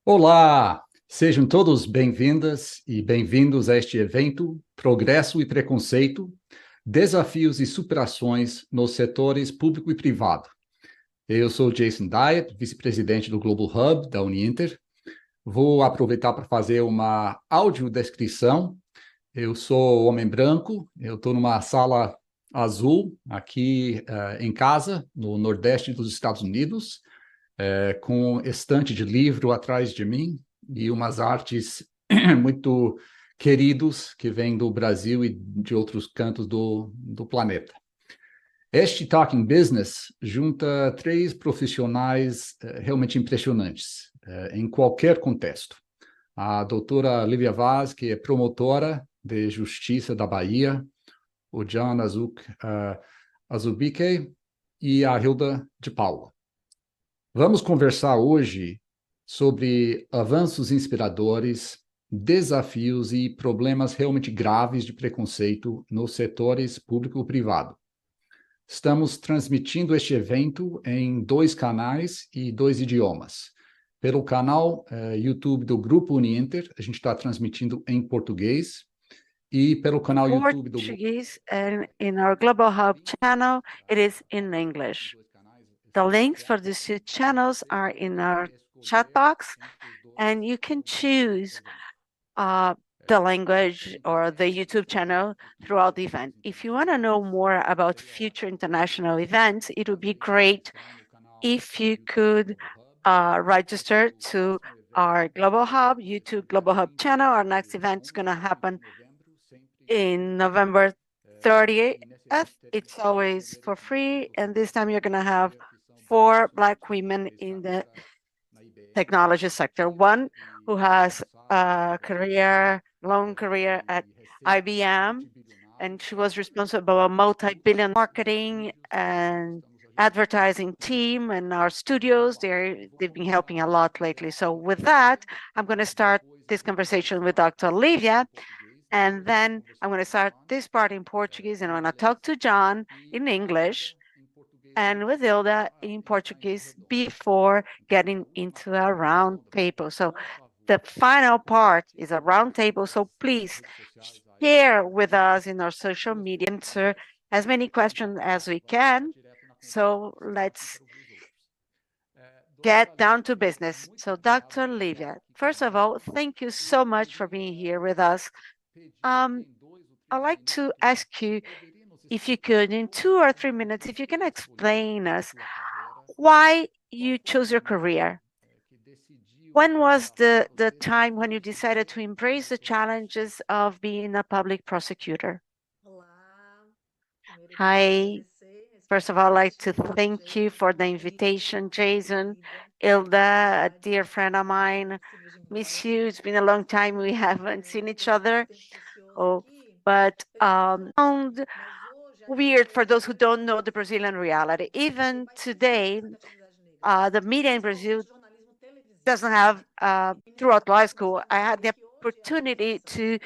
Olá, sejam todos bem-vindas e bem-vindos a este evento Progresso e Preconceito, Desafios e Superações nos Setores Público e Privado. Eu sou Jason Diet, vice-presidente do Global Hub da Uninter. Vou aproveitar para fazer uma audiodescrição. Eu sou homem branco, eu estou numa sala azul aqui em casa, no Nordeste dos Estados Unidos, com estante de livro atrás de mim e umas artes muito queridos que vêm do Brasil e de outros cantos do planeta. Este Talking Business junta três profissionais realmente impressionantes, em qualquer contexto. A doutora Lívia Vaz, que é promotora de Justiça da Bahia, o John Azubique e a Hilda de Paula. Vamos conversar hoje sobre avanços inspiradores, desafios e problemas realmente graves de preconceito nos setores público e privado. Estamos transmitindo este evento em 2 canais e 2 idiomas. Pelo canal YouTube do Grupo Uninter, a gente está transmitindo em português, e pelo canal YouTube do Grupo... Portuguese, and in our Global Hub channel, it is in English. The links for these two channels are in our chat box, and you can choose the language or the YouTube channel throughout the event. If you want to know more about future international events, it would be great if you could register to our Global Hub, YouTube Global Hub channel. Our next event is going to happen in November 30th. It's always for free, and this time you're going to have 4 Black women in the technology sector. One who has a long career at IBM, and she was responsible for a multi-billion marketing and advertising team, and our studios, they've been helping a lot lately. So with that, I'm going to start this conversation with Dr. Lívia, and then I'm going to start this part in Portuguese, and I'm going to talk to John in English and with Hilda in Portuguese before getting into a round table. So the final part is a round table. So please share with us in our social media, answer as many questions as we can. So let's get down to business. So Dr. Lívia, first of all, thank you so much for being here with us. I'd like to ask you if you could, in 2 or 3 minutes, if you can explain us why you chose your career. When was the time when you decided to embrace the challenges of being a public prosecutor? Hi. First of all, I'd like to thank you for the invitation, Jason. Hilda, a dear friend of mine, miss you. It's been a long time we haven't seen each other. But sound weird for those who don't know the Brazilian reality. Even today, the media in Brazil doesn't have, throughout law school, I had the opportunity to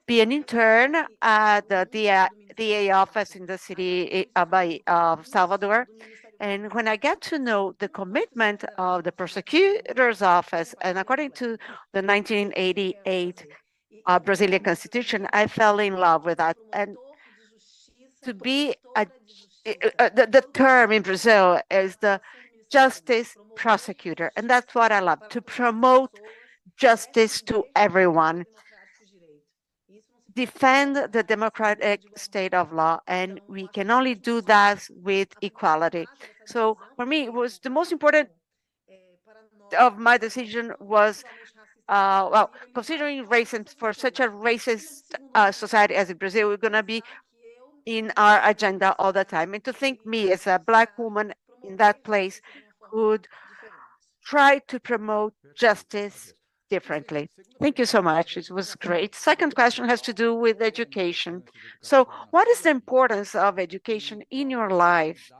be an intern at the DA office in the city of Salvador. And when I get to know the commitment of the prosecutor's office, and according to the 1988 Brazilian constitution, I fell in love with that. And to be the term in Brazil is the justice prosecutor. And that's what I love, to promote justice to everyone, defend the democratic state of law, and we can only do that with equality. So for me, it was the most important of my decision was, well, considering racism for such a racist society as in Brazil, we're going to be in our agenda all the time. And to think me as a Black woman in that place could try to promote justice differently. Thank you so much. It was great. Second question has to do with education. So what is the importance of education in your life?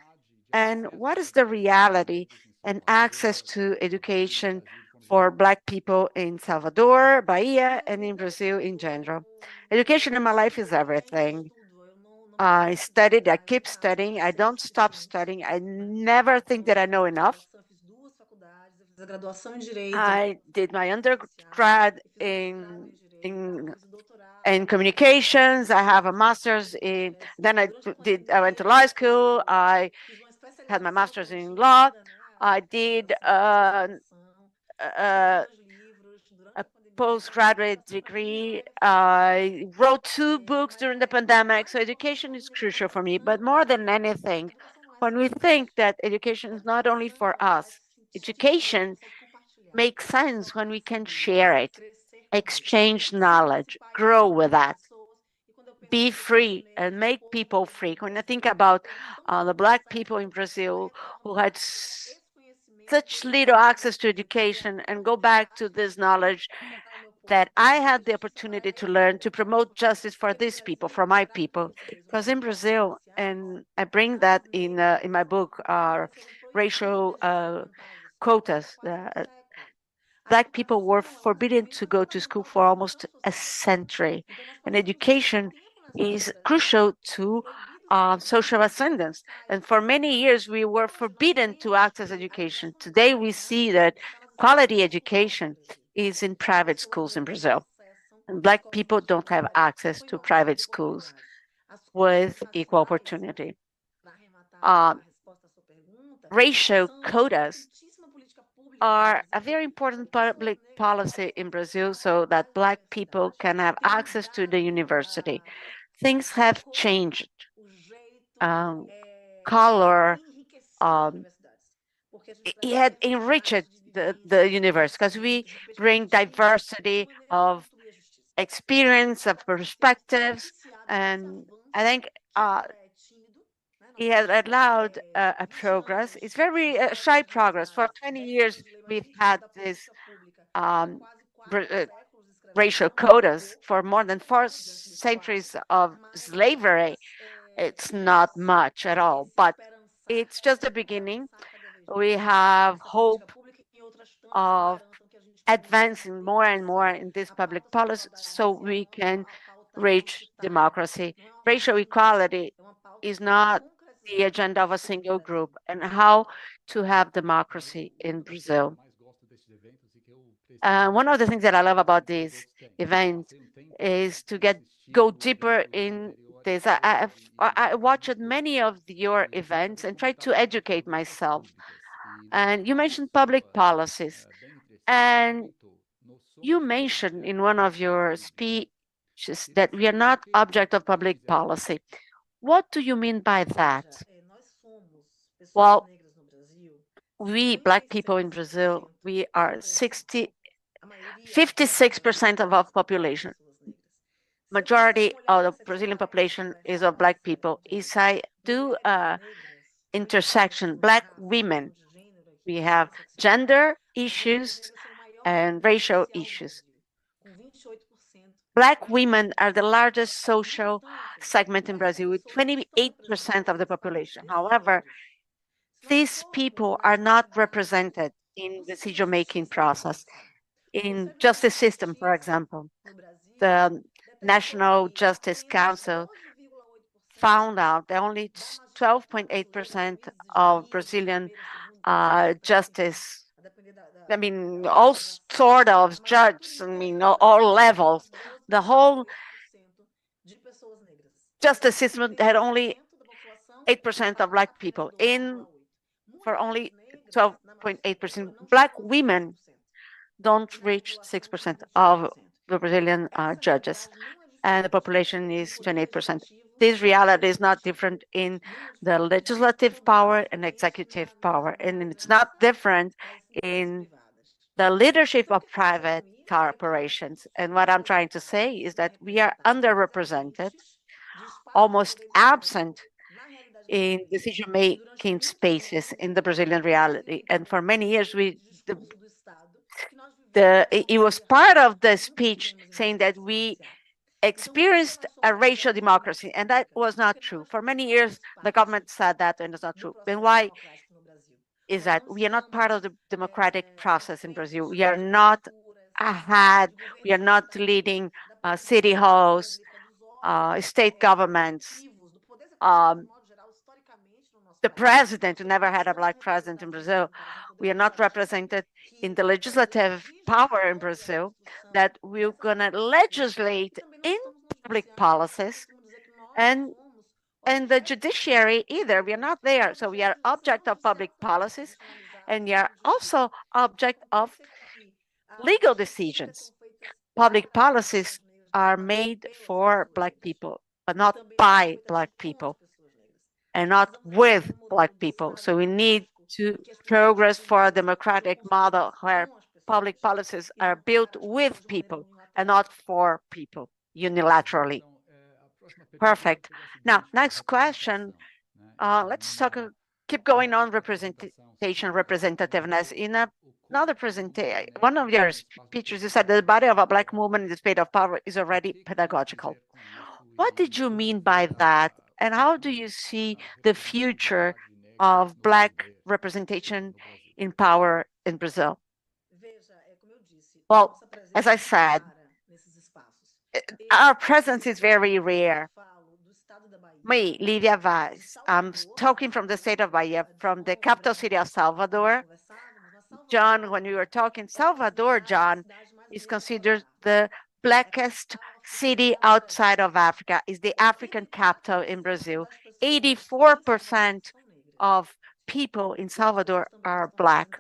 And what is the reality and access to education for Black people in Salvador, Bahia, and in Brazil in general? Education in my life is everything. I studied, I keep studying, I don't stop studying. I never think that I know enough. I did my undergrad in communications. I have a master's in, then I went to law school. I had my master's in law. I did a postgraduate degree. I wrote 2 books during the pandemic. So education is crucial for me. But more than anything, when we think that education is not only for us, education makes sense when we can share it, exchange knowledge, grow with that, be free and make people free. When I think about the Black people in Brazil who had such little access to education, and go back to this knowledge that I had the opportunity to learn to promote justice for these people, for my people. Because in Brazil, and I bring that in my book, racial quotas. Black people were forbidden to go to school for almost a century, and education is crucial to social ascendance. And for many years, we were forbidden to access education. Today, we see that quality education is in private schools in Brazil. And Black people don't have access to private schools with equal opportunity. Racial quotas are a very important public policy in Brazil so that Black people can have access to the university. Things have changed. Color, it had enriched the universe because we bring diversity of experience, of perspectives, and I think it has allowed a progress. It's very shy progress. For 20 years, we've had this racial quotas for more than 4 centuries of slavery. It's not much at all, but it's just the beginning. We have hope of advancing more and more in this public policy so we can reach democracy. Racial equality is not the agenda of a single group, and how to have democracy in Brazil. One of the things that I love about this event is to go deeper in this. I watched many of your events and tried to educate myself. And you mentioned public policies, and you mentioned in one of your speeches that we are not object of public policy. What do you mean by that? Well, we Black people in Brazil, we are 56% of our population. Majority of the Brazilian population is of Black people. If I do intersection, Black women, we have gender issues and racial issues. Black women are the largest social segment in Brazil with 28% of the population. However, these people are not represented in the decision-making process. In justice system, for example, the National Justice Council found out that only 12.8% of Brazilian justice, I mean, all sort of judges, I mean, all levels, the whole justice system had only 8% of Black people in for only 12.8%. Black women don't reach 6% of the Brazilian judges, and the population is 28%. This reality is not different in the legislative power and executive power, and it's not different in the leadership of private corporations. And what I'm trying to say is that we are underrepresented, almost absent in decision-making spaces in the Brazilian reality. And for many years, it was part of the speech saying that we experienced a racial democracy, and that was not true. For many years, the government said that, and it's not true. And why is that? We are not part of the democratic process in Brazil. We are not ahead. We are not leading city halls, state governments. the president. We never had a Black president in Brazil. We are not represented in the legislative power in Brazil, that we're going to legislate in public policies, and the judiciary either. We are not there. So we are object of public policies, and we are also object of legal decisions. Public policies are made for Black people, but not by Black people, and not with Black people. So we need to progress for a democratic model where public policies are built with people and not for people unilaterally. Perfect. Now, next question. Let's talk, keep going on representation, representativeness. In another presentation, one of your speeches, you said the body of a Black woman in the state of power is already pedagogical. What did you mean by that? And how do you see the future of Black representation in power in Brazil? Well, as I said, our presence is very rare. Me, Livia Vaz, I'm talking from the state of Bahia, from the capital city of Salvador. John, when we were talking, Salvador, John, is considered the blackest city outside of Africa, is the African capital in Brazil. 84% of people in Salvador are Black,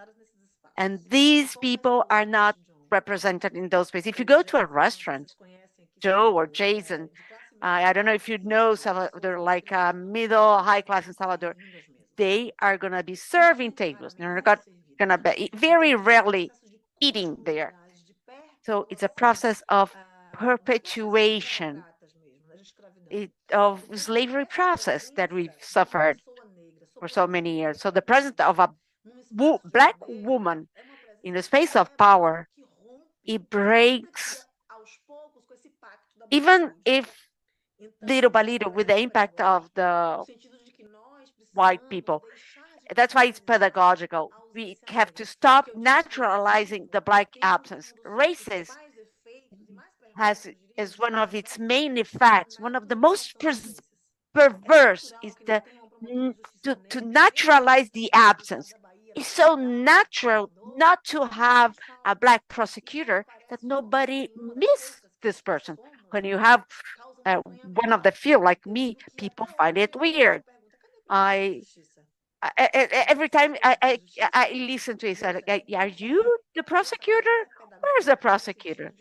and these people are not represented in those places. If you go to a restaurant, Joe or Jason, I don't know if you know Salvador, like middle, high class in Salvador, they are going to be serving tables. They're not going to be very rarely eating there. So it's a process of perpetuation of slavery process that we've suffered for so many years. So the presence of a Black woman in the space of power, it breaks, even if little by little, with the impact of the white people. That's why it's pedagogical. We have to stop naturalizing the Black absence. Racism has as one of its main effects, one of the most perverse, is to naturalize the absence. It's so natural not to have a Black prosecutor that nobody miss this person. When you have one of the field like me, people find it weird. I every time I listen to it, I like, are you the prosecutor? Where's the prosecutor?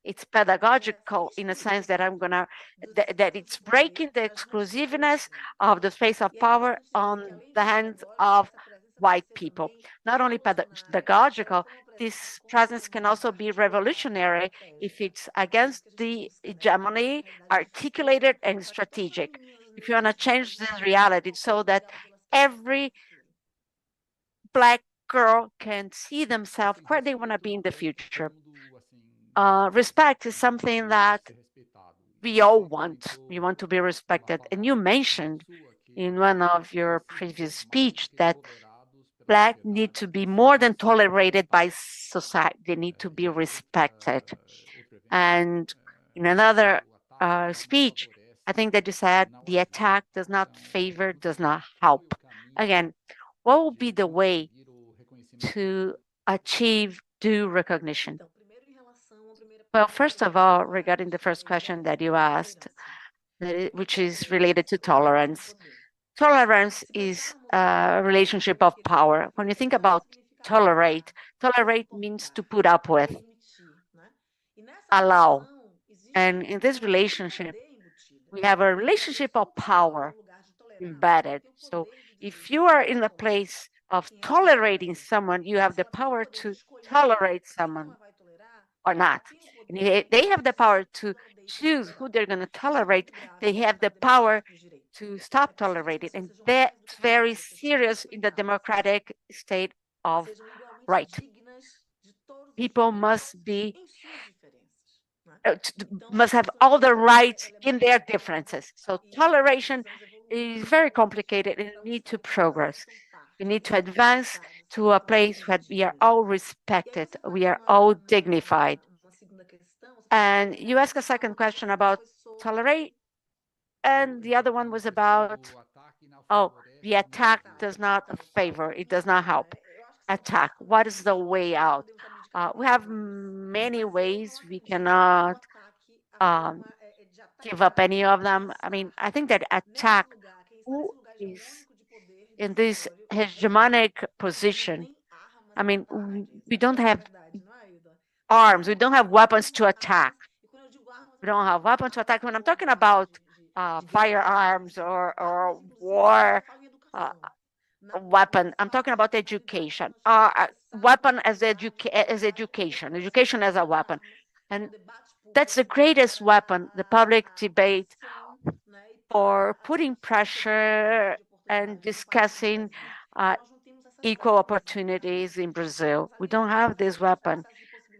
It's pedagogical in a sense that that it's breaking the exclusiveness of the space of power on the hands of white people. Not only pedagogical, this presence can also be revolutionary if it's against the hegemony, articulated and strategic. If you want to change this reality so that every Black girl can see themselves where they want to be in the future. Respect is something that we all want. We want to be respected. And you mentioned in one of your previous speech that Black need to be more than tolerated by society. They need to be respected. And in another speech, I think that you said the attack does not favor, does not help. Again, what will be the way to achieve due recognition? Well, first of all, regarding the first question that you asked, which is related to tolerance. Tolerance is a relationship of power. When you think about tolerate means to put up with, allow. And in this relationship, we have a relationship of power embedded. So if you are in a place of tolerating someone, you have the power to tolerate someone or not. And they have the power to choose who they're going to tolerate. They have the power to stop tolerating. And that's very serious in the democratic state of right. People must be must have all the rights in their differences. So toleration is very complicated and we need to progress. We need to advance to a place where we are all respected, we are all dignified. And you asked a second question about tolerate, and the other one was about, The attack does not favor, it does not help. Attack, what is the way out? We have many ways. We cannot um, give up any of them. I mean, I think that attack, who is in this hegemonic position, I mean, we don't have arms, we don't have weapons to attack. We don't have weapons to attack. When I'm talking about firearms or war weapon, I'm talking about education. Weapon as education, education as a weapon. And that's the greatest weapon, the public debate for putting pressure and discussing equal opportunities in Brazil. We don't have this weapon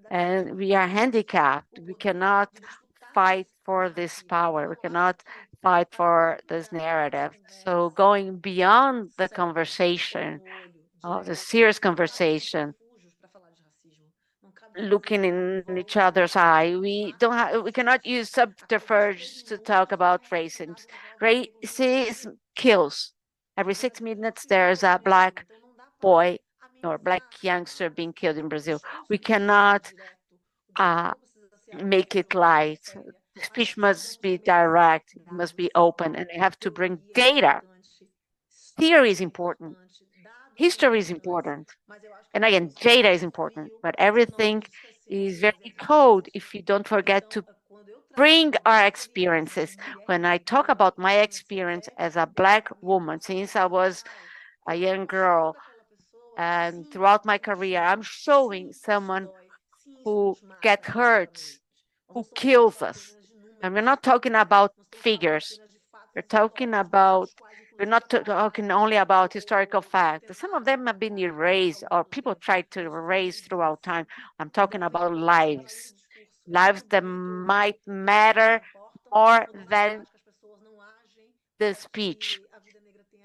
and we are handicapped. We cannot fight for this power. We cannot fight for this narrative. So going beyond the conversation, the serious conversation, looking in each other's eye, we cannot use subterfuge to talk about racism. Racism kills. Every 6 minutes there's a black boy or black youngster being killed in Brazil. We cannot make it light. Speech must be direct, it must be open, and you have to bring data. Theory is important, history is important, and again, data is important, but everything is very cold if you don't forget to bring our experiences. When I talk about my experience as a Black woman, since I was a young girl and throughout my career, I'm showing someone who get hurt, who kills us. And we're not talking about figures. We're talking about, we're not talking only about historical facts. Some of them have been erased or people tried to erase throughout time. I'm talking about lives, lives that might matter more than the speech.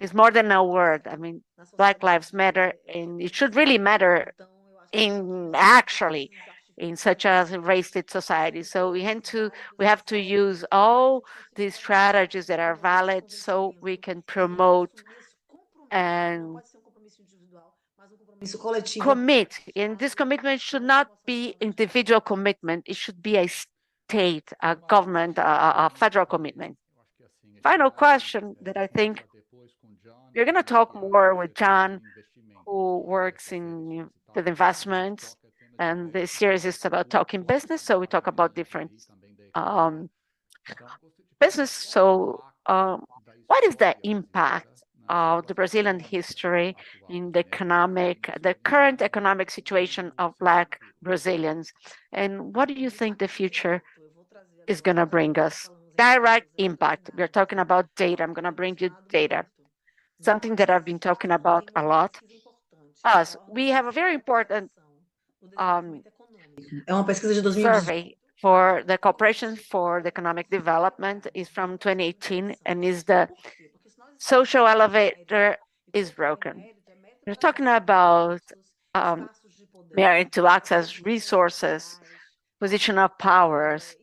It's more than a word. I mean, Black Lives Matter, and it should really matter in actually in such a racist society. So we have to use all these strategies that are valid so we can promote and commit. And this commitment should not be individual commitment. It should be a state, a government, a federal commitment. Final question that I think you're going to talk more with John, who works in with investments, and this series is about talking business. So we talk about different business. So what is the impact of the Brazilian history in the current economic situation of Black Brazilians? And what do you think the future is going to bring us? Direct impact. We're talking about data. I'm going to bring you data. Something that I've been talking about a lot. We have a very important survey for the Corporation for the Economic Development is from 2018 and is the social elevator is broken. We're talking about merit to access resources, position of powers,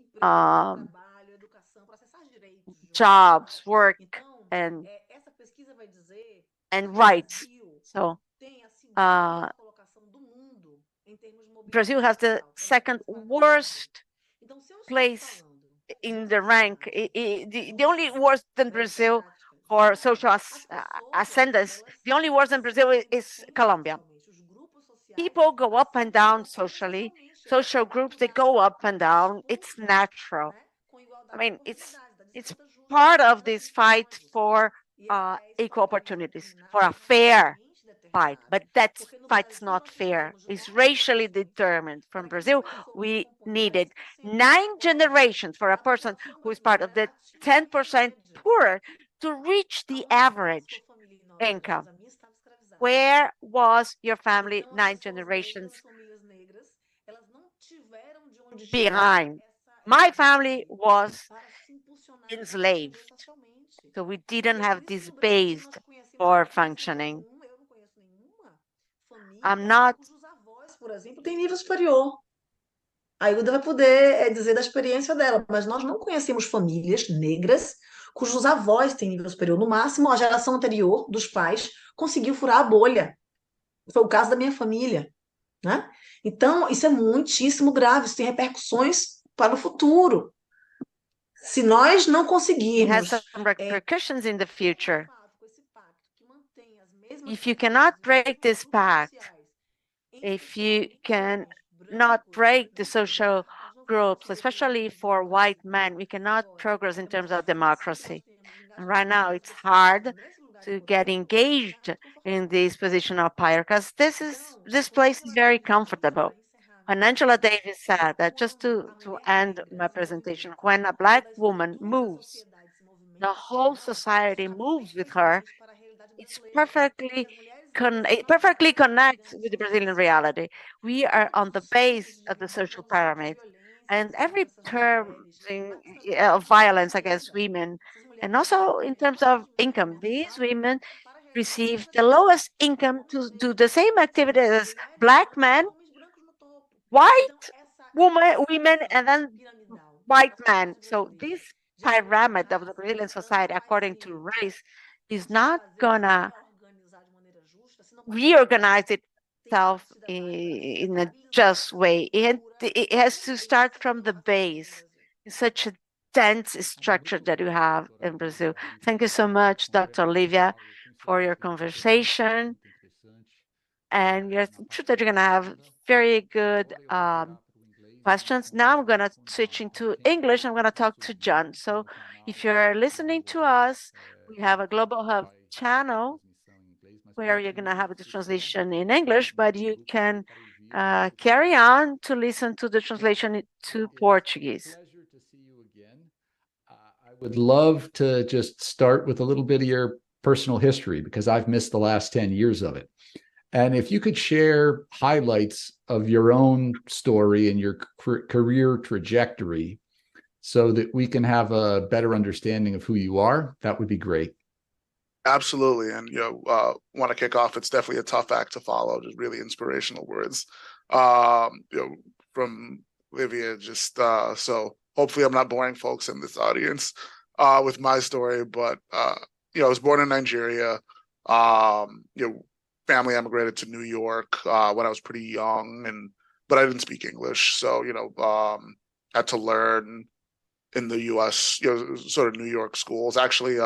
jobs, work, and rights. So Brazil has the second worst place in the rank, the only worse than Brazil for social ascendance, the only worse than Brazil is Colombia. People go up and down socially, social groups, they go up and down, it's natural. I mean, it's part of this fight for equal opportunities, for a fair fight, but that fight's not fair. It's racially determined. From Brazil, we needed 9 generations for a person who is part of the 10% poorer to reach the average income. Where was your family 9 generations behind? My family was enslaved, so we didn't have this base for functioning. I'm not. Por exemplo, tem nível superior. A Ilda vai poder dizer da experiência dela, mas nós não conhecemos famílias negras cujos avós têm nível superior. No máximo, a geração anterior dos pais conseguiu furar a bolha. Foi o caso da minha família, né? Então, isso é muitíssimo grave, isso tem repercussões para o futuro. Se nós não It has conseguirmos some repercussions in the future. com esse pacto que mantém as mesmas If you cannot break this pact, if you can not break the social groups, especially for white men, we cannot progress in terms of democracy. And right now, it's hard to get engaged in this position of power because this place is very comfortable. And Angela Davis said that, just to end my presentation, when a Black woman moves, the whole society moves with her. It's it perfectly connects with the Brazilian reality. We are on the base of the social pyramid, and every term of violence against women, and also in terms of income, these women receive the lowest income to do the same activity as Black men, white women, and then white men. So this pyramid of the Brazilian society, according to race, is not gonna reorganize itself in a just way. It has to start from the base. It's such a dense structure that you have in Brazil. Thank you so much, Dr. Olivia, for your conversation. And we are sure that you're going to have very good questions. Now I'm going to switch into English. I'm going to talk to John. So if you're listening to us, we have a Global Hub channel where you're going to have the translation in English, but you can carry on to listen to the translation to Portuguese. I would love to just start with a little bit of your personal history because I've missed the last 10 years of it. And if you could share highlights of your own story and your career trajectory so that we can have a better understanding of who you are, that would be great. Absolutely. And, want to kick off, it's definitely a tough act to follow, just really inspirational words, from Olivia, just, so hopefully I'm not boring folks in this audience, with my story, but, I was born in Nigeria, family emigrated to New York, when I was pretty young, but I didn't speak English. So, had to learn in the US, sort of New York schools. Actually,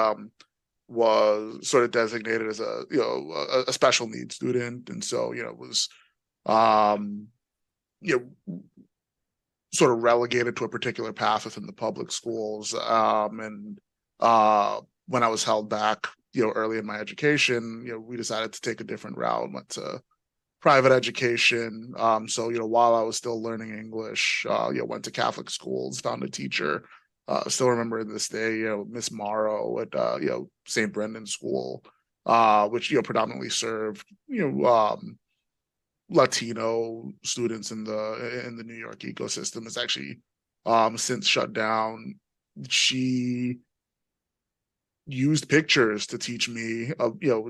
was sort of designated as a special needs student, and so was sort of relegated to a particular path within the public schools. And when I was held back, early in my education, we decided to take a different route, went to private education. So while I was still learning English, went to Catholic schools, found a teacher. Still remember this day, Miss Morrow at St. Brendan's School, which predominantly served Latino students in the New York ecosystem. Is actually since shut down. She used pictures to teach me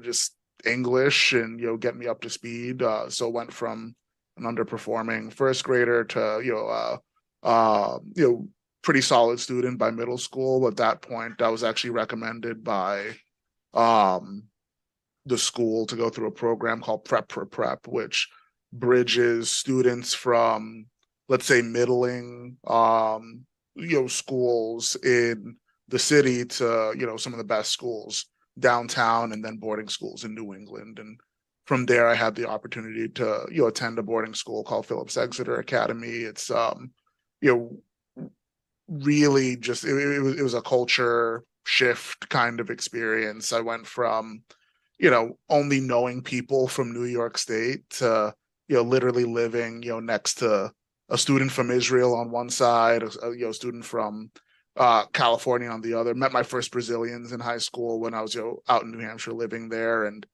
just English and get me up to speed. So went from an underperforming first grader to pretty solid student by middle school. At that point, I was actually recommended by the school to go through a program called Prep for Prep, which bridges students from, let's say, middling schools in the city to some of the best schools downtown, and then boarding schools in New England. And from there, I had the opportunity to attend a boarding school called Phillips Exeter Academy. It's really just it was a culture shift kind of experience. I went from only knowing people from New York State to literally living next to a student from Israel on one side, a student from California on the other. Met my first Brazilians in high school when I was out in New Hampshire living there, and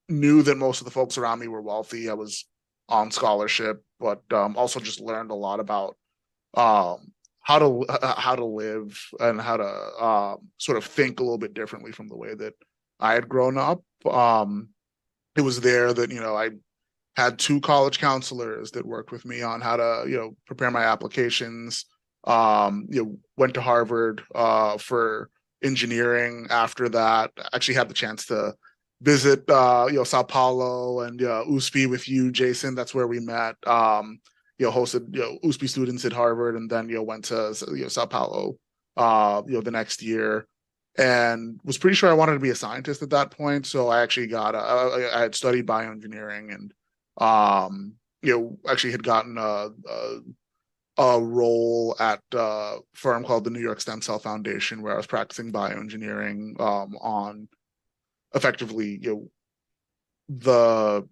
knew that most of the folks around me were wealthy. I was on scholarship, but also just learned a lot about how to live and how to sort of think a little bit differently from the way that I had grown up. It was there that I had two college counselors that worked with me on how to prepare my applications, Went to Harvard for engineering. After that, actually had the chance to visit Sao Paulo and USP with you, Jason. That's where we met. Hosted USP students at Harvard, and then went to Sao Paulo the next year, and was pretty sure I wanted to be a scientist at that point. So I actually I had studied bioengineering, and actually had gotten a role at a firm called the New York Stem Cell Foundation, where I was practicing bioengineering on effectively the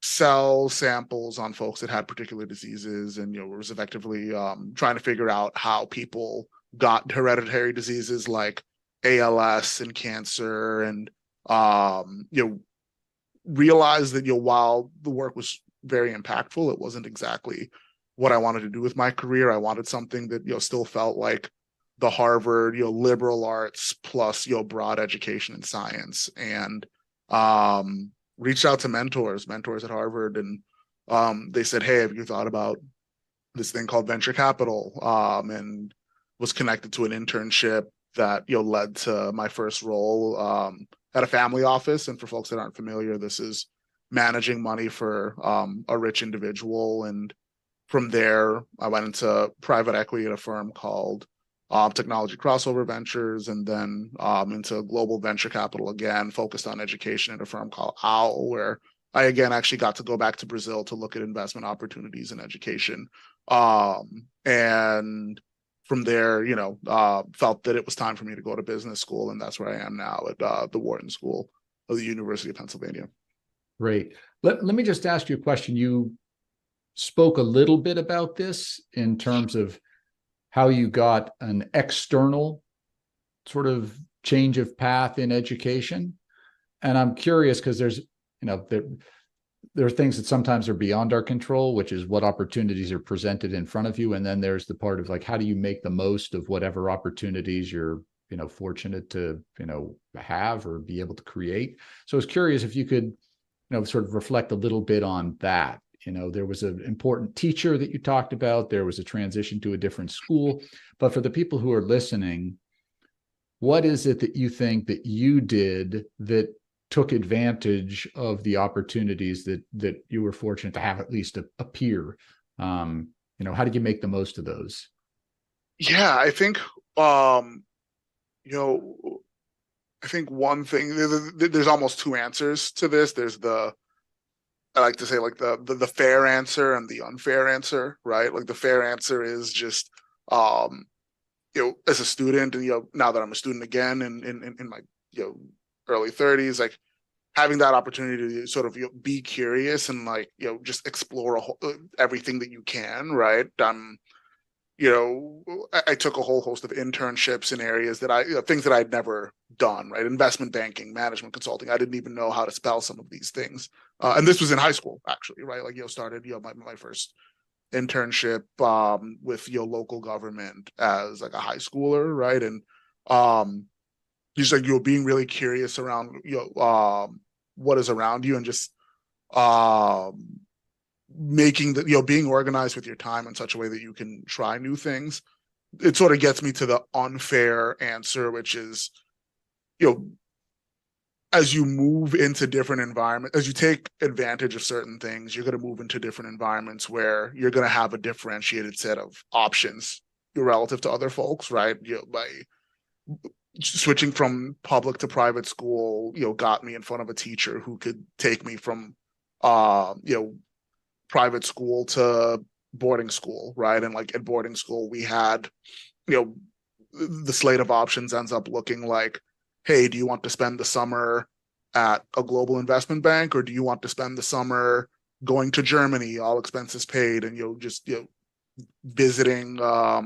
cell samples on folks that had particular diseases, and was effectively trying to figure out how people got hereditary diseases like ALS and cancer, and realized that while the work was very impactful, it wasn't exactly what I wanted to do with my career. I wanted something that still felt like the Harvard liberal arts plus broad education in science, and reached out to mentors at Harvard, and they said, hey, have you thought about this thing called venture capital? And was connected to an internship that led to my first role at a family office. And for folks that aren't familiar, this is managing money for a rich individual. And from there, I went into private equity at a firm called Technology Crossover Ventures, and then into global venture capital again, focused on education at a firm called OWL, where I again actually got to go back to Brazil to look at investment opportunities in education. And from there, felt that it was time for me to go to business school, and that's where I am now at the Wharton School of the University of Pennsylvania. Great. Let me just ask you a question. You spoke a little bit about this in terms of how you got an external sort of change of path in education. And I'm curious because there's, there are things that sometimes are beyond our control, which is what opportunities are presented in front of you. And then there's the part of like, how do you make the most of whatever opportunities you're, fortunate to, have or be able to create. So I was curious if you could, sort of reflect a little bit on that. There was an important teacher that you talked about. There was a transition to a different school. But for the people who are listening, what is it that you think that you did that took advantage of the opportunities that you were fortunate to have at least appear? How did you make the most of those? Yeah, I think, I think one thing, there's almost two answers to this. There's I like to say like the fair answer and the unfair answer, right? Like the fair answer is just, as a student, and now that I'm a student again in my early 30s, like having that opportunity to sort of be curious and like just explore everything that you can, right? I took a whole host of internships in areas that things that I'd never done, right? Investment banking, management consulting. I didn't even know how to spell some of these things. And this was in high school, actually, right? Like, started, my first internship with, local government as like a high schooler, right? And just like, being really curious around, what is around you, and just making being organized with your time in such a way that you can try new things. It sort of gets me to the unfair answer, which is, as you move into different environments, as you take advantage of certain things, you're going to move into different environments where you're going to have a differentiated set of options relative to other folks, right? By switching from public to private school, got me in front of a teacher who could take me from, private school to boarding school, right? And like at boarding school, we had, the slate of options ends up looking like, hey, do you want to spend the summer at a global investment bank, or do you want to spend the summer going to Germany, all expenses paid, and just visiting a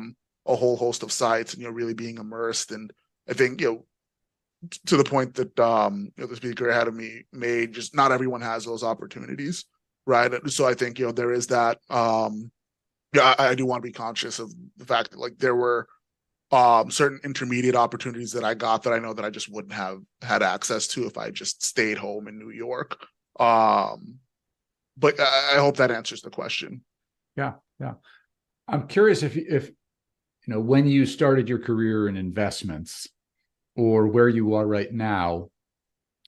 whole host of sites, and really being immersed. And I think to the point that the speaker ahead of me made, just not everyone has those opportunities, right? So I think there is that. I do want to be conscious of the fact that like there were certain intermediate opportunities that I got that I know that I just wouldn't have had access to if I just stayed home in New York. But I hope that answers the question. Yeah. I'm curious if when you started your career in investments, or where you are right now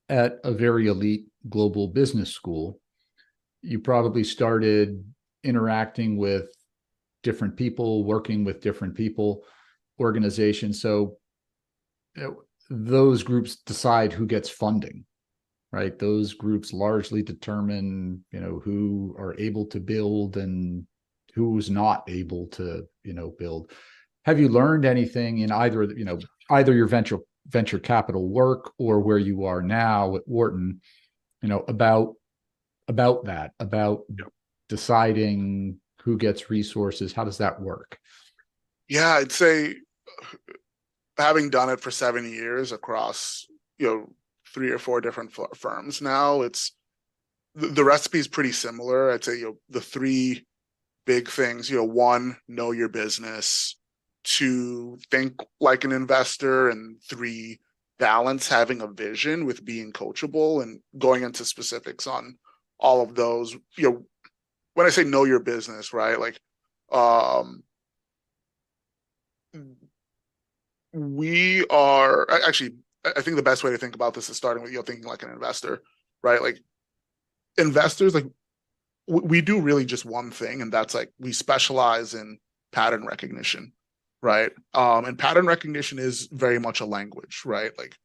at a very elite global business school, you probably started interacting with different people, working with different people, organizations. So those groups decide who gets funding, right? Those groups largely determine, who are able to build and who's not able to, build. Have you learned anything in either your venture capital work or where you are now at Wharton, about that, about deciding who gets resources? How does that work? Yeah, I'd say having done it for 7 years across, 3 or 4 different firms now, it's the recipe is pretty similar. I'd say, the 3 big things, 1, know your business, 2, think like an investor, and 3, balance having a vision with being coachable. And going into specifics on all of those, when I say know your business, right? Like, we are actually, I think the best way to think about this is starting with, thinking like an investor, right? Like, investors, like, we do really just one thing, and that's like we specialize in pattern recognition, right? And pattern recognition is very much a language, right? Like,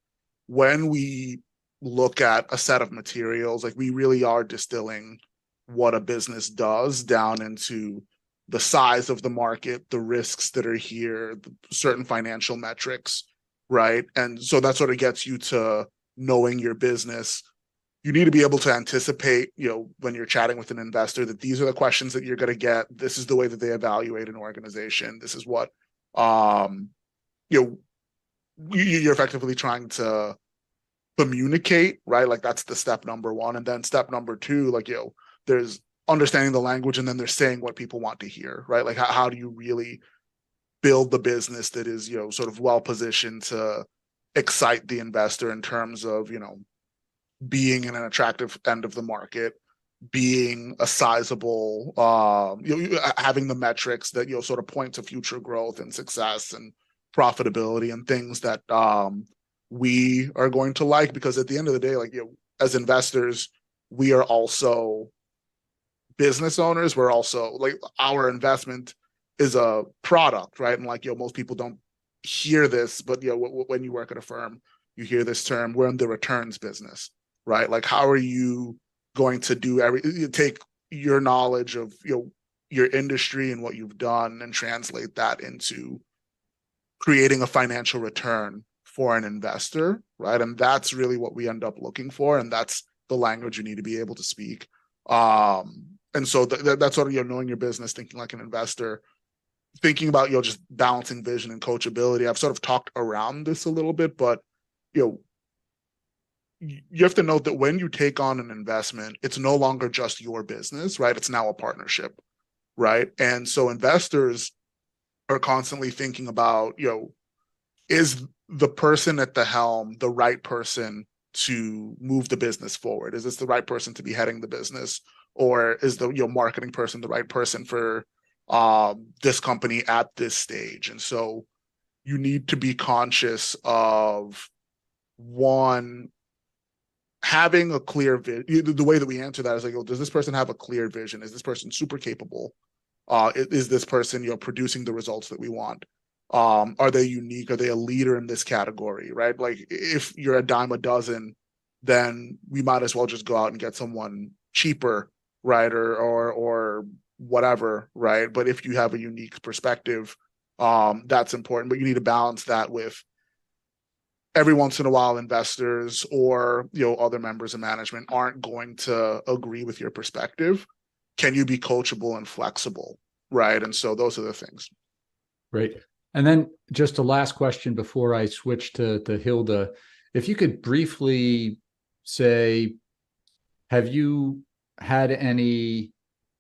when we look at a set of materials, like, we really are distilling what a business does down into the size of the market, the risks that are here, certain financial metrics, right? And so that sort of gets you to knowing your business. You need to be able to anticipate, when you're chatting with an investor, that these are the questions that you're going to get. This is the way that they evaluate an organization. This is what, you're effectively trying to communicate, right? Like, that's the step number 1. And then step number 2, like, there's understanding the language, and then they're saying what people want to hear, right? Like, how do you really build the business that is, sort of well positioned to excite the investor in terms of, being in an attractive end of the market, being a sizable, having the metrics that, sort of point to future growth and success and profitability and things that we are going to like. Because at the end of the day, like, as investors, we are also business owners. We're also, like, our investment is a product, right? And, like, most people don't hear this, but when you work at a firm, you hear this term, we're in the returns business, right? Like, how are you going to take your knowledge of your industry and what you've done and translate that into creating a financial return for an investor, right? And that's really what we end up looking for, and that's the language you need to be able to speak. And so that's sort of, knowing your business, thinking like an investor, thinking about, just balancing vision and coachability. I've sort of talked around this a little bit, but, you have to note that when you take on an investment, it's no longer just your business, right? It's now a partnership, right? And so investors are constantly thinking about, is the person at the helm the right person to move the business forward? Is this the right person to be heading the business? Or is the marketing person the right person for this company at this stage? And so you need to be conscious of, 1, having a clear vision. The way that we answer that is like, does this person have a clear vision? Is this person super capable? Is this person, producing the results that we want? Are they unique? Are they a leader in this category, right? Like, if you're a dime a dozen, then we might as well just go out and get someone cheaper, right? Or whatever, right? But if you have a unique perspective, that's important. But you need to balance that with, every once in a while, investors or other members of management aren't going to agree with your perspective. Can you be coachable and flexible, right? And so those are the things. Great. And then just a last question before I switch to Hilda. If you could briefly say, have you had any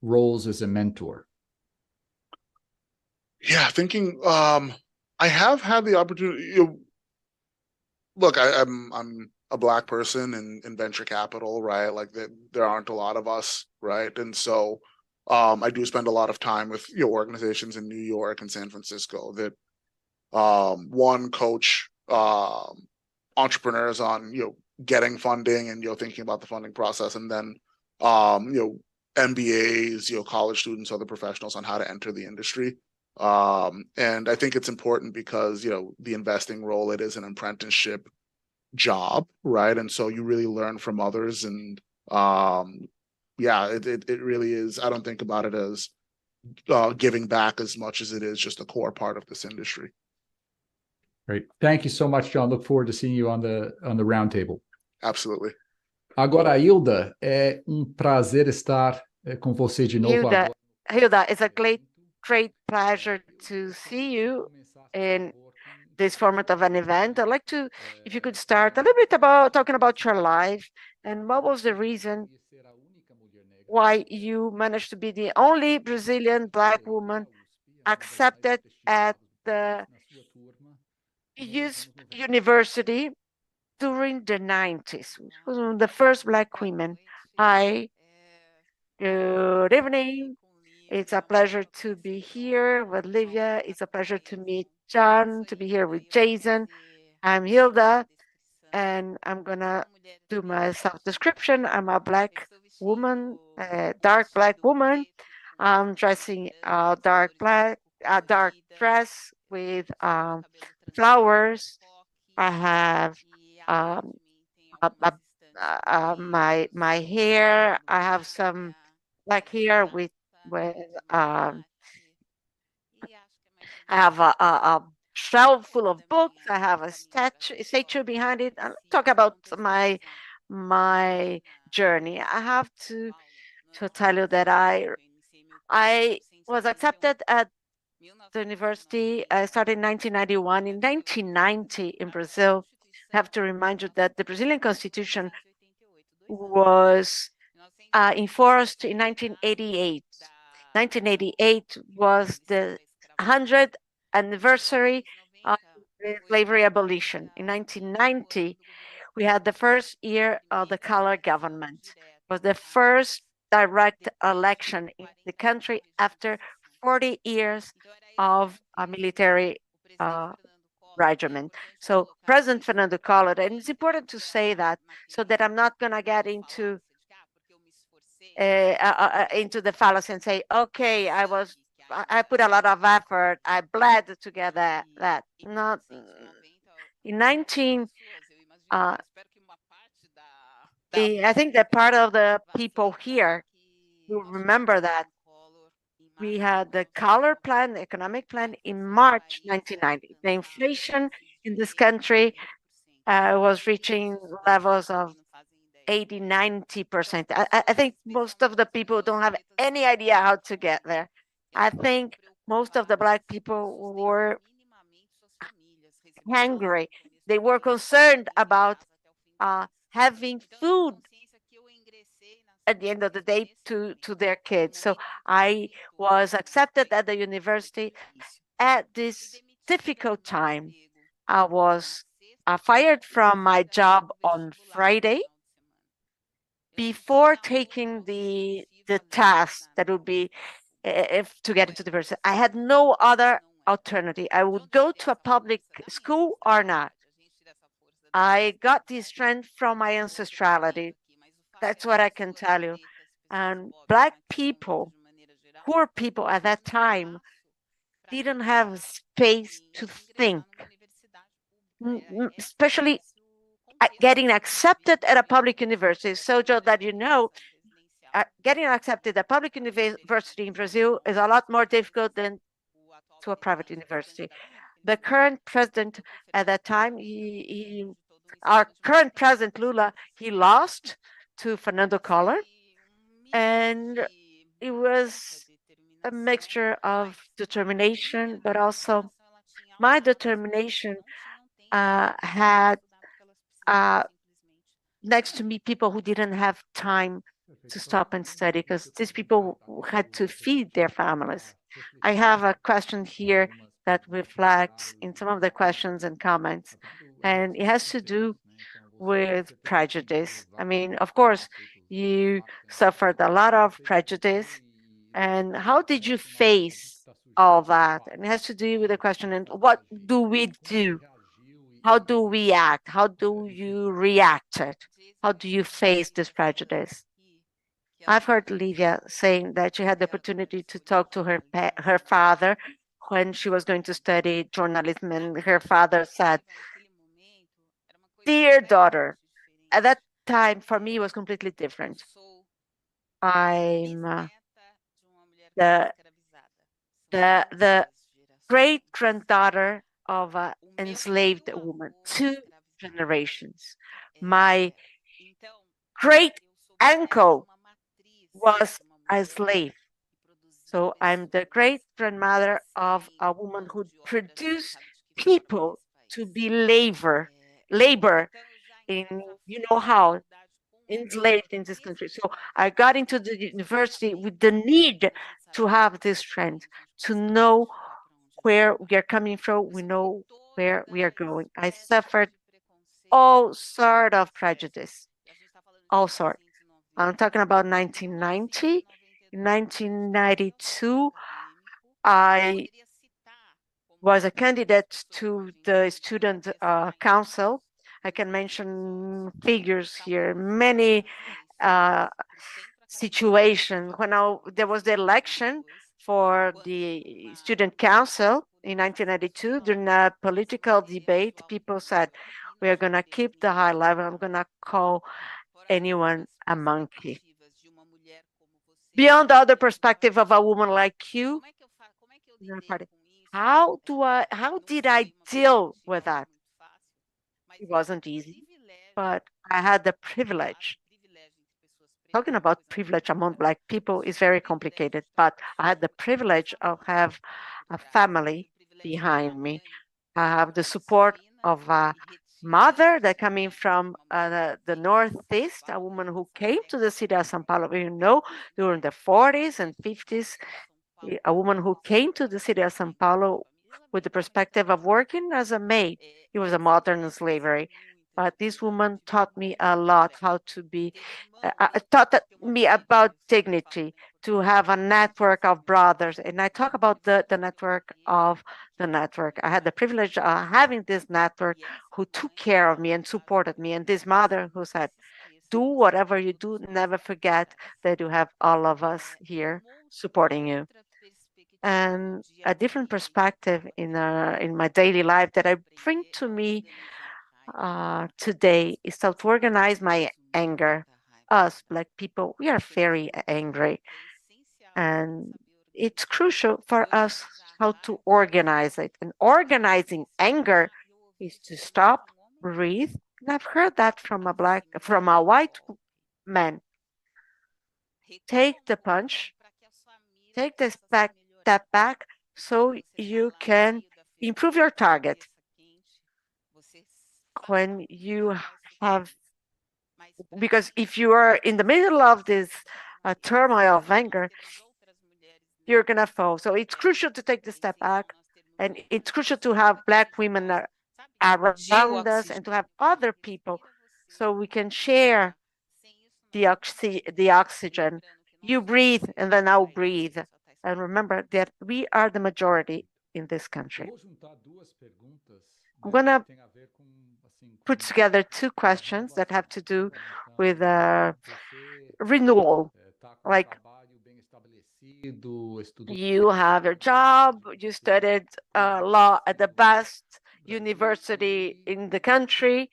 roles as a mentor? Yeah, thinking, I have had the opportunity. Look, I'm a Black person in venture capital, right? Like, there aren't a lot of us, right? And so I do spend a lot of time with organizations in New York and San Francisco that one, coach entrepreneurs on getting funding and thinking about the funding process, and then MBAs, college students, other professionals on how to enter the industry. And I think it's important because the investing role, it is an apprenticeship job, right? And so you really learn from others, and it really is. I don't think about it as giving back as much as it is just a core part of this industry. Great. Thank you so much, John. Look forward to seeing you on the roundtable. Absolutely. Agora, Hilda, é prazer estar com você de novo. Hilda, it's a great pleasure to see you in this format of an event. I'd like to, if you could start a little bit about talking about your life and what was the reason why you managed to be the only Brazilian Black woman accepted at the university during the 90s. The first Black women. Hi, good evening. It's a pleasure to be here with Livia. It's a pleasure to meet John, to be here with Jason. I'm Hilda, and I'm gonna do my self-description. I'm a Black woman, a dark Black woman. I'm dressing a dark dress with flowers. I have my hair. I have some black hair with I have a shelf full of books. I have a statue behind it. I'll talk about my journey. I have to tell you that I was accepted at the university. I started in 1991. In 1990 in Brazil, I have to remind you that the Brazilian Constitution was enforced in 1988. 1988 was the 100th anniversary of slavery abolition. In 1990, we had the first year of the color government. It was the first direct election in the country after 40 years of a military regiment. So President Fernando Collor, and it's important to say that so that I'm not going to get into the fallacy and say, okay, I put a lot of effort, I bled to get that. Not in 19. I think that part of the people here will remember that we had the Collor plan, the economic plan, in March 1990. The inflation in this country was reaching levels of 80, 90%. I think most of the people don't have any idea how to get there. I think most of the Black people were hungry. They were concerned about having food at the end of the day to their kids. So I was accepted at the university at this difficult time. I was fired from my job on Friday before taking the test that would be to get into the university. I had no other alternative. I would go to a public school or not. I got this strength from my ancestrality. That's what I can tell you. And Black people, poor people at that time, didn't have space to think, especially getting accepted at a public university. So just that you know, getting accepted at a public university in Brazil is a lot more difficult than to a private university. The current president at that time, our current president Lula, he lost to Fernando Collor, and it was a mixture of determination, but also my determination had next to me people who didn't have time to stop and study because these people had to feed their families. I have a question here that reflects in some of the questions and comments, and it has to do with prejudice. I mean, of course, you suffered a lot of prejudice And how did you face all that? And it has to do with the question, and what do we do? How do we act? How do you react it? How do you face this prejudice? I've heard Livia saying that she had the opportunity to talk to her father when she was going to study journalism, and her father said, "Dear daughter," at that time for me it was completely different. I'm the the great granddaughter of an enslaved woman, two generations. My great uncle was a slave. So I'm the great grandmother of a woman who produced people to be labor in, you know how, enslaved in this country. So I got into the university with the need to have this strength, to know where we are coming from, we know where we are going. I suffered all sort of prejudice, all sort. I'm talking about 1990. In 1992, I was a candidate to the student council. I can mention figures here, many situations. When there was the election for the student council in 1992, during a political debate, people said, we are going to keep the high level. I'm going to call anyone a monkey. Beyond the other perspective of a woman like you, how did I deal with that? It wasn't easy, but I had the privilege. Talking about privilege among Black people is very complicated, but I had the privilege of have a family behind me. I have the support of a mother that coming from the Northeast, a woman who came to the city of São Paulo, you know, during the 40s and 50s, a woman who came to the city of São Paulo with the perspective of working as a maid. It was a modern slavery. But this woman taught me a lot how to be, taught me about dignity, to have a network of brothers. And I talk about the network of the network. I had the privilege of having this network who took care of me and supported me. And this mother who said, do whatever you do, never forget that you have all of us here supporting you. And a different perspective in my daily life that I bring to me today is how to organize my anger. Us Black people, we are very angry, and it's crucial for us how to organize it. And organizing anger is to stop, breathe. And I've heard that from a white man. Take the punch, take the step back so you can improve your target. When you have, because if you are in the middle of this turmoil of anger, you're gonna fall. So it's crucial to take the step back, and it's crucial to have Black women around us and to have other people so we can share the oxygen. You breathe, and then I'll breathe. And remember that we are the majority in this country. I'm going to put together two questions that have to do with renewal. Like, you have your job, you studied law at the best university in the country,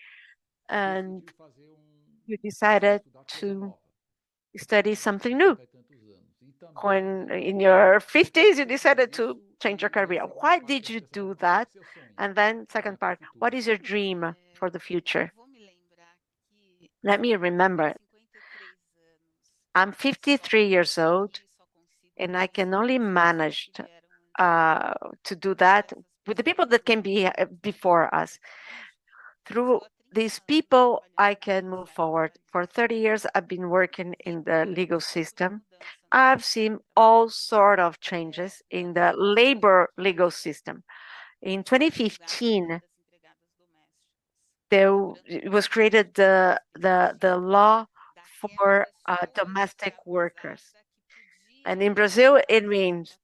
and you decided to study something new. When in your 50s, you decided to change your career. Why did you do that? And then second part, what is your dream for the future? Let me remember, I'm 53 years old, and I can only manage to do that with the people that came before us. Through these people, I can move forward. For 30 years, I've been working in the legal system. I've seen all sort of changes in the labor legal system. In 2015, there was created the law for domestic workers. And in Brazil, it means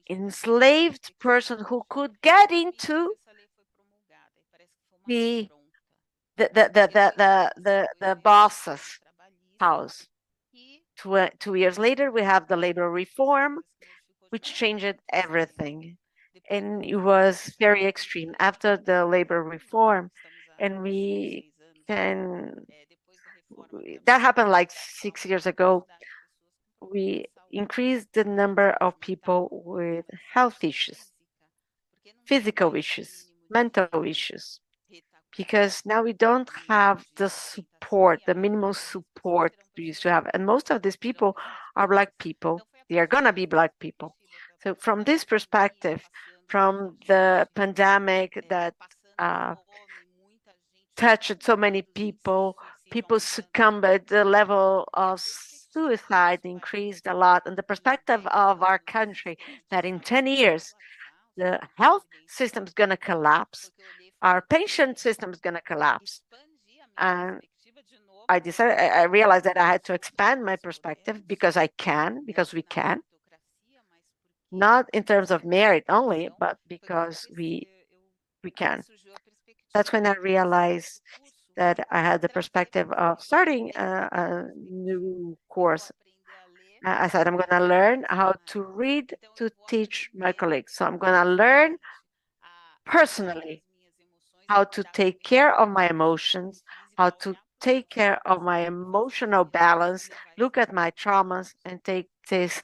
enslaved person who could get into the boss's house. 2 years later, we have the labor reform, which changed everything. And it was very extreme after the labor reform. And that happened like 6 years ago. We increased the number of people with health issues, physical issues, mental issues, because now we don't have the support, the minimal support we used to have. And most of these people are Black people. They are going to be Black people. So from this perspective, from the pandemic that touched so many people, people succumbed, the level of suicide increased a lot. And the perspective of our country that in 10 years, the health system is going to collapse, our pension system is going to collapse. And I realized that I had to expand my perspective because we can, not in terms of merit only, but because we can. That's when I realized that I had the perspective of starting a new course. I said, I'm going to learn how to read to teach my colleagues. So I'm going to learn personally how to take care of my emotions, how to take care of my emotional balance, look at my traumas, and take these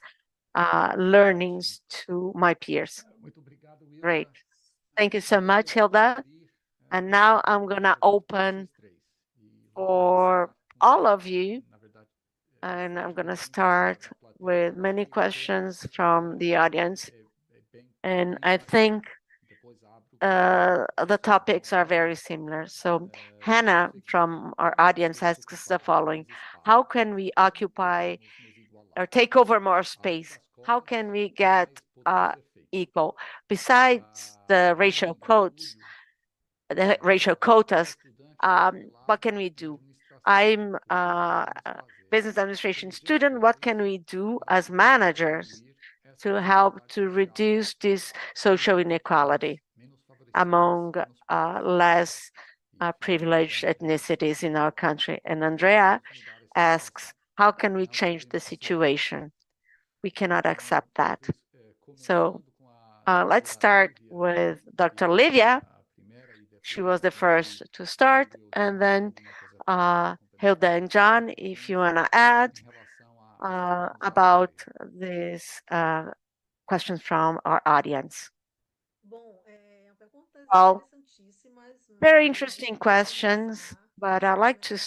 learnings to my peers. Great. Thank you so much, Hilda. And now I'm going to open for all of you. And I'm going to start with many questions from the audience. And I think the topics are very similar. So Hannah from our audience asks the following: how can we occupy or take over more space? How can we get equal? Besides the racial quotas, what can we do? I'm a business administration student. What can we do as managers to help to reduce this social inequality among less privileged ethnicities in our country? And Andrea asks, how can we change the situation? We cannot accept that. So let's start with Dr. Livia. She was the first to start, and then Hilda and John, if you want to add about these questions from our audience. Well, very interesting questions, but I'd like to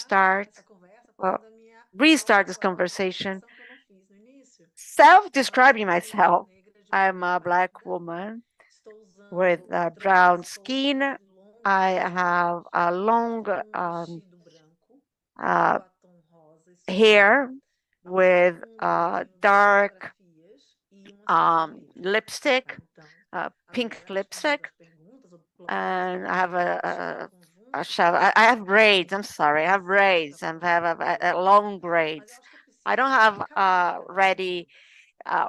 restart this conversation self-describing myself. I'm a Black woman with brown skin. I have a long hair with dark lipstick, pink lipstick, and I have I have braids. I'm sorry, I have braids and I have a long braids. I don't have a ready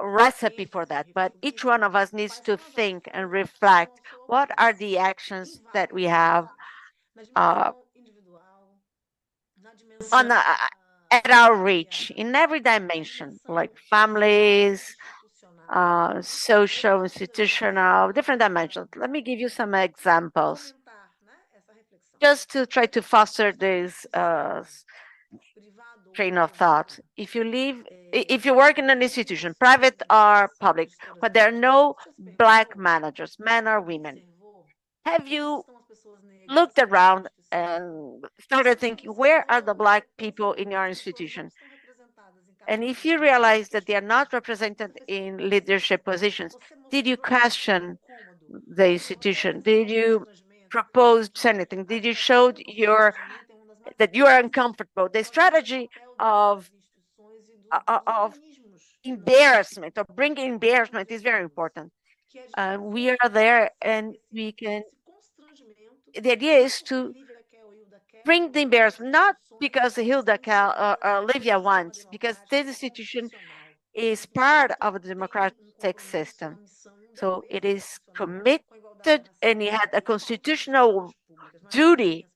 recipe for that, but each one of us needs to think and reflect what are the actions that we have on at our reach in every dimension, like families, social, institutional, different dimensions. Let me give you some examples just to try to foster this train of thought. If you work in an institution, private or public, but there are no Black managers, men or women, have you looked around and started thinking, where are the Black people in your institution? And if you realize that they are not represented in leadership positions, did you question the institution? Did you propose anything? Did you show that you are uncomfortable? The strategy of embarrassment or bringing embarrassment is very important. We are there, and we can. The idea is to bring the embarrassment, not because Hilda or Olivia wants, because this institution is part of the democratic system. So it is committed, and it had a constitutional duty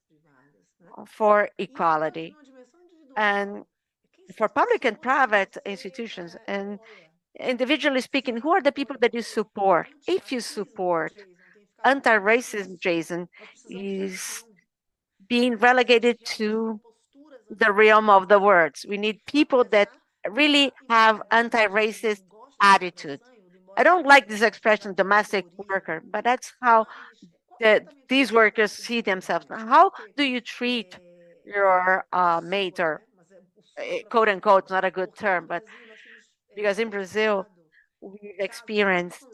for equality. And for public and private institutions, and individually speaking, who are the people that you support? If you support anti-racism, Jason, is being relegated to the realm of the words. We need people that really have anti-racist attitude. I don't like this expression, domestic worker, but that's how these workers see themselves. How do you treat your mate, or quote unquote, not a good term, but because in Brazil, we've experienced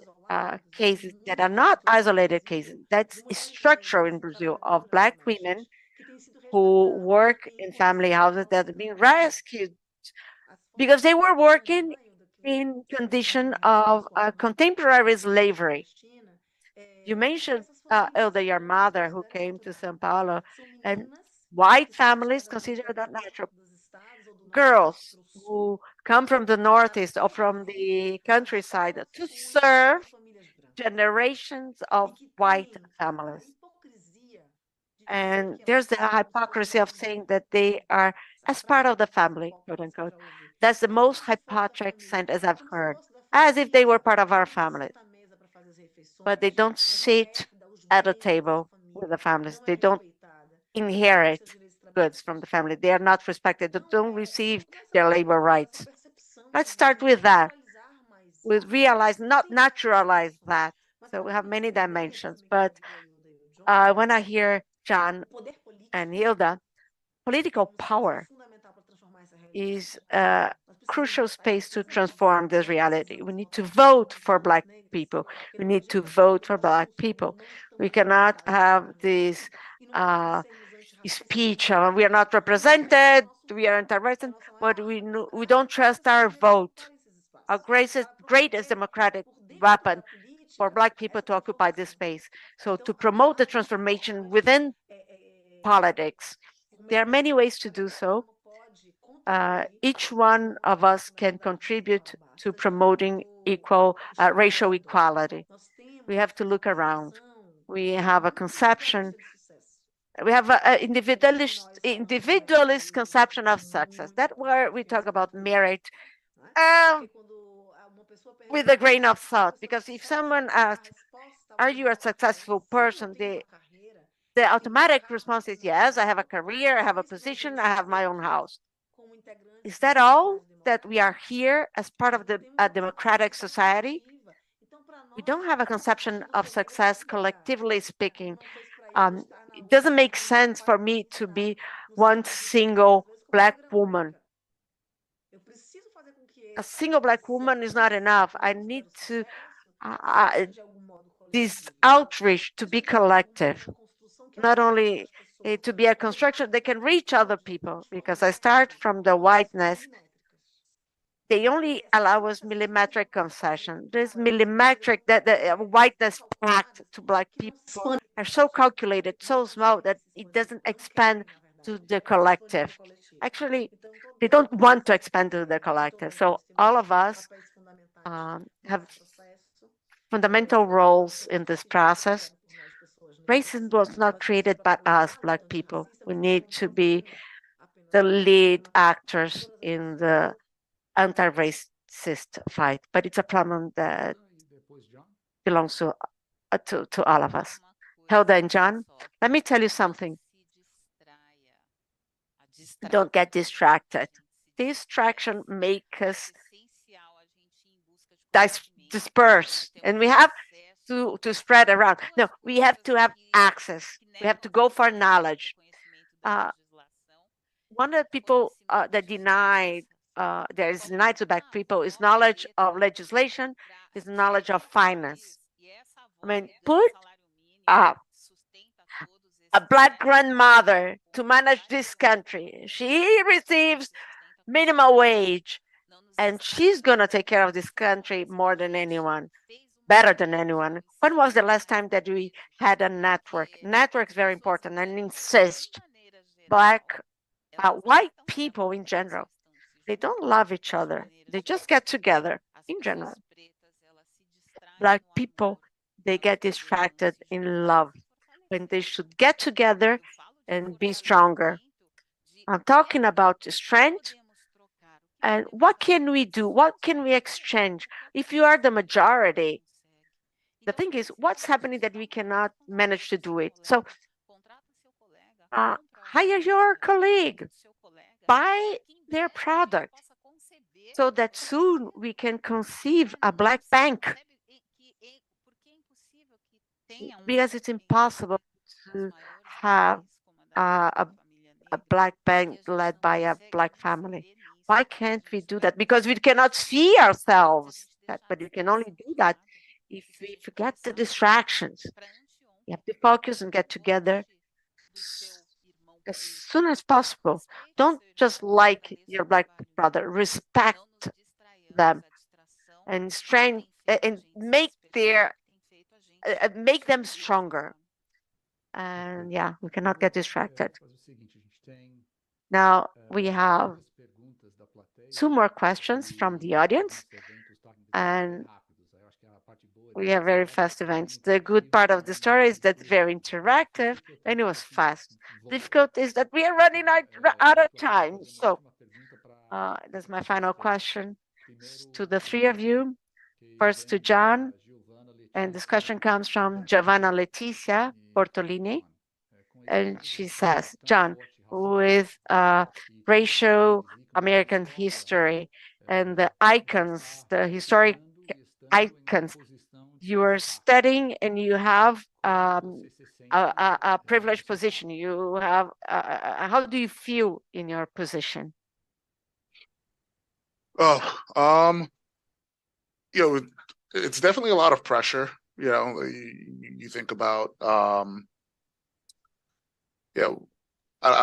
cases that are not isolated cases. That's structural in Brazil, of Black women who work in family houses that have been rescued because they were working in condition of contemporary slavery. You mentioned, Elda, your mother who came to São Paulo, and white families consider that natural. Girls who come from the Northeast or from the countryside to serve generations of white families. And there's the hypocrisy of saying that they are as part of the family, quote unquote. That's the most hypocritical sentence I've heard, as if they were part of our family. But they don't sit at a table with the families. They don't inherit goods from the family. They are not respected. They don't receive their labor rights. Let's start with that. We realize, not naturalize that. So we have many dimensions. But when I hear John and Hilda, political power is a crucial space to transform this reality. We need to vote for Black people. We need to vote for Black people. We cannot have this speech, we are not represented, we are anti-racist, but we don't trust our vote. Our greatest democratic weapon for Black people to occupy this space. So to promote the transformation within politics, there are many ways to do so. Each one of us can contribute to promoting equal racial equality. We have to look around. We have a conception. We have an individualist conception of success. That's where we talk about merit with a grain of salt. Because if someone asks, "Are you a successful person?" the automatic response is yes. I have a career, I have a position, I have my own house. Is that all that we are here as part of a democratic society? We don't have a conception of success, collectively speaking. It doesn't make sense for me to be one single Black woman. A single Black woman is not enough. I need to this outreach to be collective, not only to be a construction that can reach other people, because I start from the whiteness. They only allow us millimetric concession. This millimetric, that the whiteness pact to Black people are so calculated, so small that it doesn't expand to the collective. Actually, they don't want to expand to the collective. So all of us have fundamental roles in this process. Racism was not created by us, Black people. We need to be the lead actors in the anti-racist fight, but it's a problem that belongs to all of us. Hilda and John, let me tell you something. Don't get distracted. Distraction makes us disperse, and we have to spread around. No, we have to have access. We have to go for knowledge. One of the people that denied there is denied to Black people is knowledge of legislation, is knowledge of finance. I mean, put a Black grandmother to manage this country. She receives minimum wage, and she's going to take care of this country more than anyone, better than anyone. When was the last time that we had a network? Network is very important, and insist. Black, white people in general, they don't love each other. they just get together in general. Black people, they get distracted in love when they should get together and be stronger. I'm talking about strength. And what can we do? What can we exchange? If you are the majority, the thing is, what's happening that we cannot manage to do it? So hire your colleague, buy their product, so that soon we can conceive a black bank. Because it's impossible to have a black bank led by a black family. Why can't we do that? Because we cannot see ourselves. But we can only do that if we forget the distractions. You have to focus and get together as soon as possible. Don't just like your black brother, respect them and strength and make them stronger. And yeah, we cannot get distracted. Now we have 2 more questions from the audience, and we have very fast events. The good part of the story is that it's very interactive and it was fast. Difficult is that we are running out of time. So that's my final question to the 3 of you. First to John, and this question comes from Giovanna Letizia Portolini, and she says, John, with racial American history and the icons, the historic icons, you are studying and you have a privileged position. You have, how do you feel in your position? Oh, it's definitely a lot of pressure. You think about, I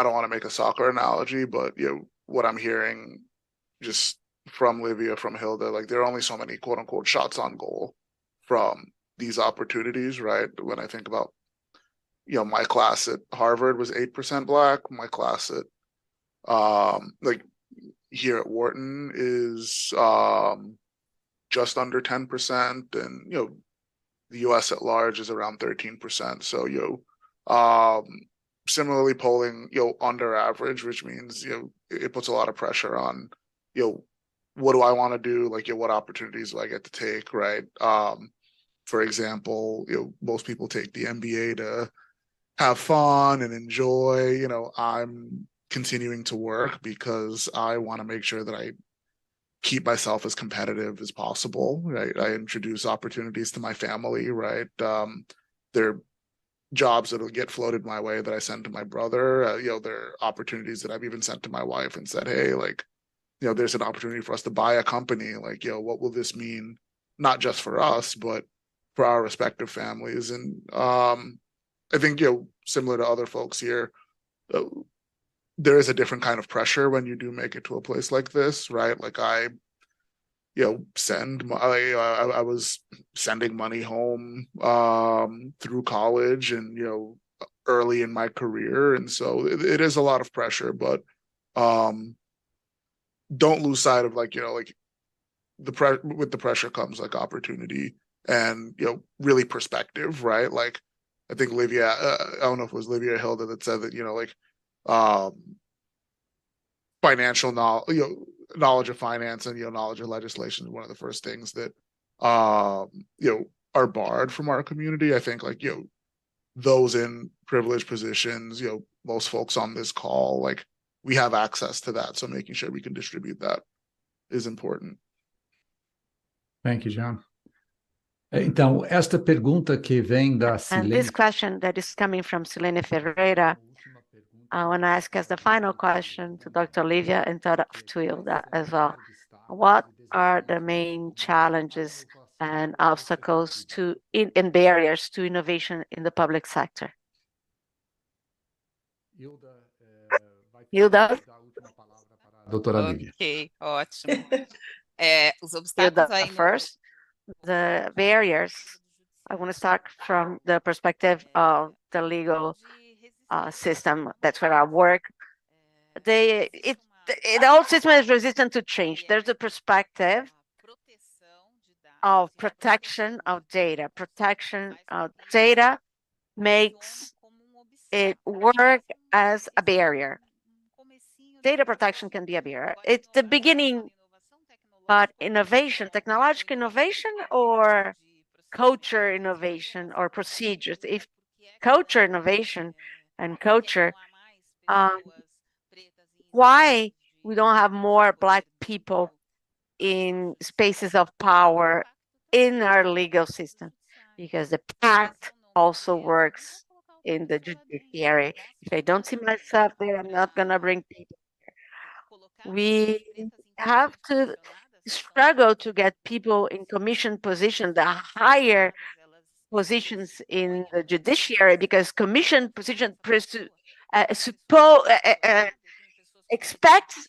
don't want to make a soccer analogy, but what I'm hearing just from Livia, from Hilda, like there are only so many quote unquote shots on goal from these opportunities, right? When I think about, my class at Harvard was 8% Black. My class at like here at Wharton is just under 10%, and the US at large is around 13%. So similarly polling under average, which means it puts a lot of pressure on what do I want to do, like what opportunities do I get to take, right? For example, most people take the MBA to have fun and enjoy. I'm continuing to work because I want to make sure that I keep myself as competitive as possible, right? I introduce opportunities to my family, right? There are jobs that'll get floated my way that I send to my brother. There are opportunities that I've even sent to my wife and said, hey, like, there's an opportunity for us to buy a company. Like, what will this mean? Not just for us, but for our respective families. And I think, similar to other folks here, there is a different kind of pressure when you do make it to a place like this, right? Like I was sending money home through college and early in my career, and so it is a lot of pressure, but don't lose sight of like with the pressure comes like opportunity and really perspective, right? Like I think Livia, I don't know if it was Livia or Hilda that said that financial knowledge, knowledge of finance and knowledge of legislation is one of the first things that are barred from our community. I think like those in privileged positions, most folks on this call, like we have access to that, so making sure we can distribute that is important. Thank you, John. Então, esta pergunta que vem da Silene... And this question that is coming from Silene Ferreira, I want to ask as the final question to Dr. Livia and to Hilda as well. What are the main challenges and obstacles and barriers to innovation in the public sector? Hilda? Doutora Livia. Ok, ótimo. Os Hilda, obstáculos aí first, the barriers. I want to start from the perspective of the legal system. That's where I work. It's the whole system is resistant to change. There's a perspective of protection of data. Protection of data makes it work as a barrier. Data protection can be a barrier. It's the beginning, but innovation, technological innovation, or culture innovation or procedures. If culture innovation and culture, why we don't have more Black people in spaces of power in our legal system? Because the pact also works in the judiciary. If I don't see myself there, I'm not going to bring people. We have to struggle to get people in commission position, the higher positions in the judiciary, because commission position expects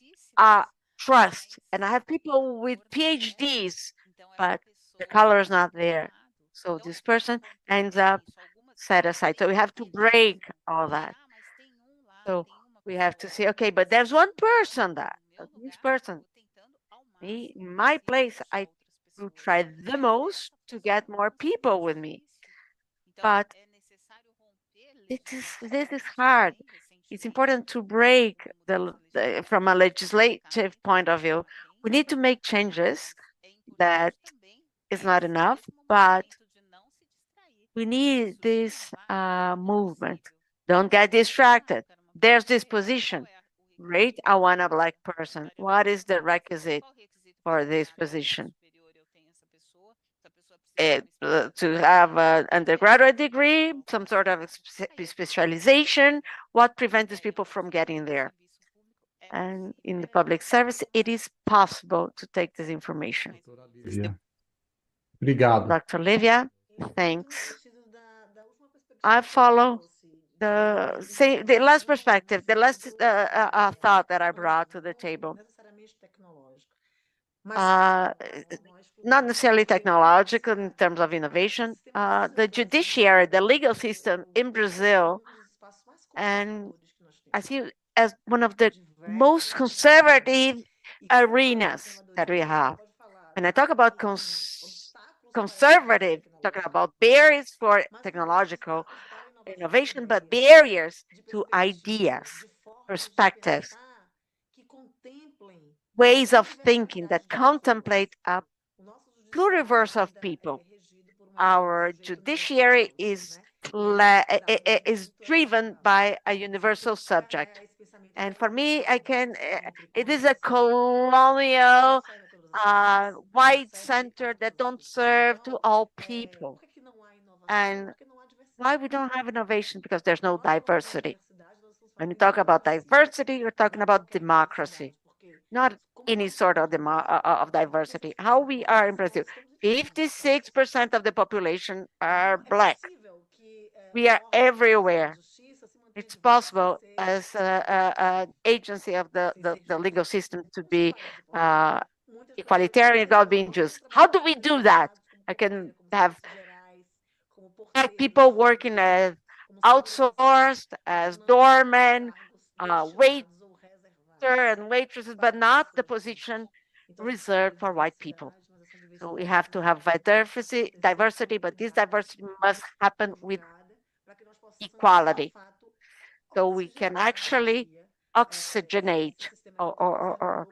trust. And I have people with PhDs, but the color is not there. So this person ends up set aside. So we have to break all that. So we have to say, okay, but there's one person that this person, me, in my place, I will try the most to get more people with me. But this is hard. It's important to break from a legislative point of view. We need to make changes. That is not enough, but we need this movement. Don't get distracted. There's this position. Great, I want a Black person. What is the requisite for this position? To have an undergraduate degree, some sort of specialization. What prevents these people from getting there? And in the public service, it is possible to take this information. Obrigado. Dr. Livia, thanks. I follow the last perspective, the last thought that I brought to the table. Not necessarily technological in terms of innovation. The judiciary, the legal system in Brazil, and I see as one of the most conservative arenas that we have. When I talk about conservative, talking about barriers for technological innovation, but barriers to ideas, perspectives, ways of thinking that contemplate a pluriverse of people. Our judiciary is driven by a universal subject. And for me, it is a colonial, white center that don't serve to all people. And why we don't have innovation? Because there's no diversity. When you talk about diversity, you're talking about democracy, not any sort of diversity. How we are in Brazil, 56% of the population are Black. We are everywhere. It's possible as an agency of the legal system to be equalitarian without being just. How do we do that? I can have Black people working as outsourced, as doormen, waiter and waitresses, but not the position reserved for white people. So we have to have diversity, but this diversity must happen with equality. So we can actually oxygenate or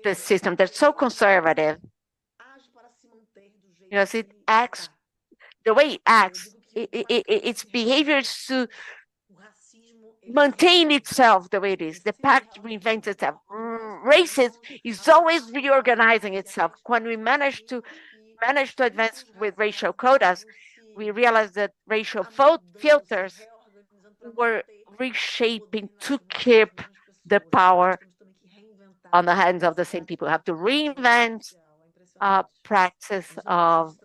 the system that's so conservative, because it acts the way it acts, its behavior is to maintain itself the way it is. The pact reinvents itself. Racism is always reorganizing itself. When we manage to advance with racial quotas, we realize that racial filters were reshaping to keep the power on the hands of the same people. We have to reinvent practice of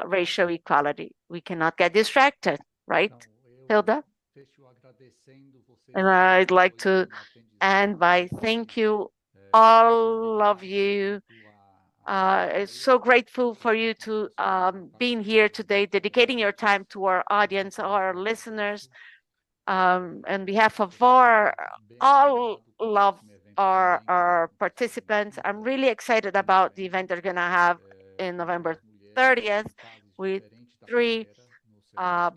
racial equality. We cannot get distracted, right, Hilda? And I'd like to end by thank you, all of you. It's so grateful for you to being here today, dedicating your time to our audience, our listeners. On behalf of all of are our participants. I'm really excited about the event they're going to have in November 30th with 3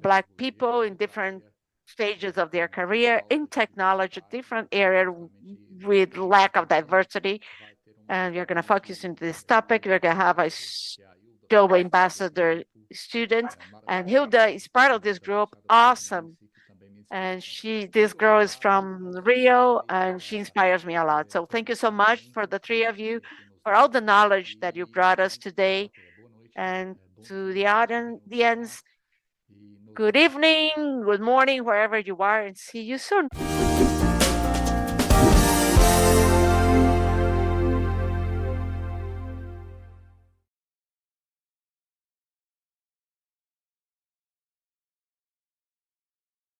Black people in different stages of their career in technology, different area with lack of diversity. And we're going to focus on this topic. We're going to have a global ambassador student, and Hilda is part of this group. Awesome. And this girl is from Rio, and she inspires me a lot. So thank you so much for the 3 of you, for all the knowledge that you brought us today. And to the audience, good evening, good morning, wherever you are, and see you soon.